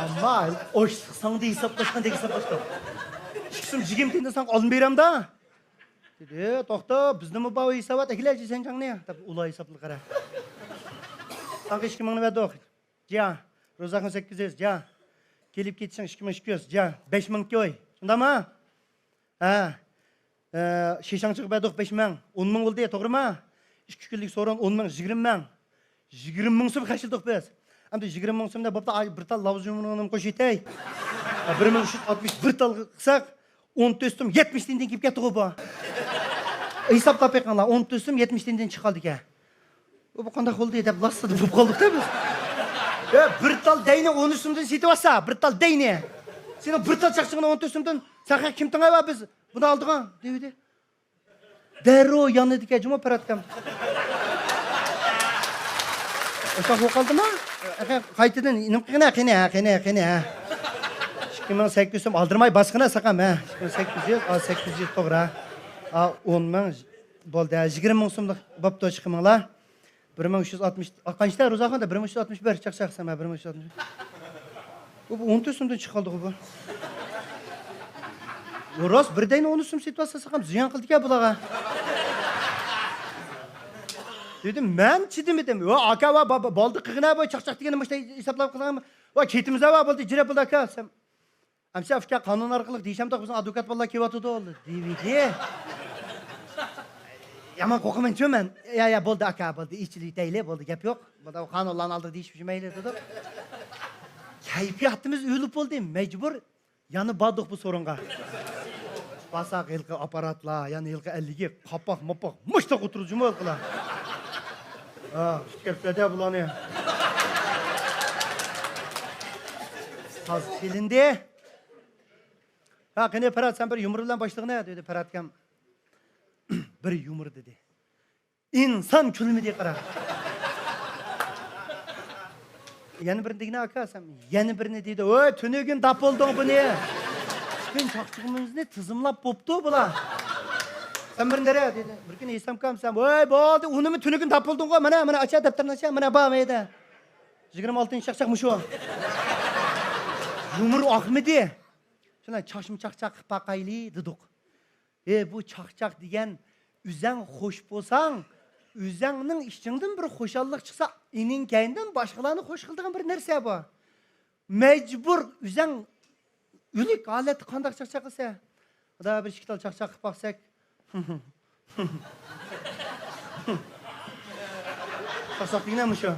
Ama oş sıksan da hesaplaşkan da hesaplaşkan. Çıksın jigim tende san alın berem da. Dedi, toxta, bizni mi bağı hesabat, ekilerci sen can ne? Tabi ula hesaplı kara. Sanki 2 mingni verdik. Ja, rozakın 800, ja. Kelip ketsen 2.200, ja. 5 ming koy. Şunda mı? Ha. Şeşan çıkıp verdik 5 ming. 10 ming oldu ya, doğru mu? 2 günlük sonra 10 ming, 20 ming. 20 ming so'm kaçırdık biz. Hem de 20 ming so'mda bapta bir tal lavuz yumruğunu koşuytay. 1361 tal kısak. 14 so'm 70 tindin kip ketdi bu. Hesap tapay kanlar 14 so'm 70 tindin çıkaldı ki. Bu qanday oldu deb lassada bo'lib qoldik da biz. Ya bir tal deyni 13 so'mdan setib olsa, bir tal deyni. Sen bir tal chaqchig'ini 14 so'mdan saqa kim tangayba biz? Buni oldigan deydi. Darrov yonidagi juma paratkam. O'sha bo'lib qoldimi? Qaytadan nim qina. 2800 so'm oldirmay basqina saqam ha. 800 to'g'ri. 10 ming bo'ldi. 20 ming so'mlik bo'pti chiqiminglar. 1360 qancha ro'zaxonda 1361 chaqchaqsam 1360. Bu 14 so'mdan chiqoldi bu. Rost birdayn 10 so'm situatsiyasi ham ziyon qildik-a bularga. Dedim, men chidimadim. Va aka va bo'ldi qig'ina bo'y chaqchaq degan nima hisoblab qilganman. Va ketimiz va bo'ldi jira bo'ldi aka. Amsa afka qonun orqali deysham-da bizning advokat bolalar kelyapti oldi. DVD. Yaman qo'rqaman cho'man. Ya bo'ldi aka, bo'ldi. Ichlik tayli bo'ldi, gap yo'q. Bunda qonunlarni oldi deyishib mayli dedi. Kayfiyatimiz o'lib bo'ldi, majbur yana bordik bu sorunga. Basaq yilqi apparatlar, yana yilqi 50 qapoq, mopoq, mushtaq o'tirib juma qillar. Ha, keldi bularni. Hozir kelindi. Ha, qani Parat sen bir yumru bilan boshlig'ini dedi Paratkam. Bir yumur dedi. İnsan kulmidi qara. Yana birini degina aka sen. Yana birini dedi. Oy, tunugin dap bo'lding buni. Ben chaqchig'imizni tizimlab bo'pti bular. Sen birini dere dedi. Bir kun esamkam sen. Oy, bo'ldi, unimi tunugin dap bo'lding-ku. Mana acha daftarni acha, mana bo'lmaydi. 26-chaqchaq mushu. Yumur oqmidi. Şuna çaşım çaqchaq baqayli dedik. Bu çaqchaq degan üzəng xoş bolsang, üzəngning içindən bir xoşallıq çıxsa, inin kayından başqalarını xoş qıldığın bir narsa bu. Mecbur üzəng ülik alet qandaq çaqchaq qilsa, da bir işkital çaqchaq qilib baqsak. Çaqchaq deganmi shu?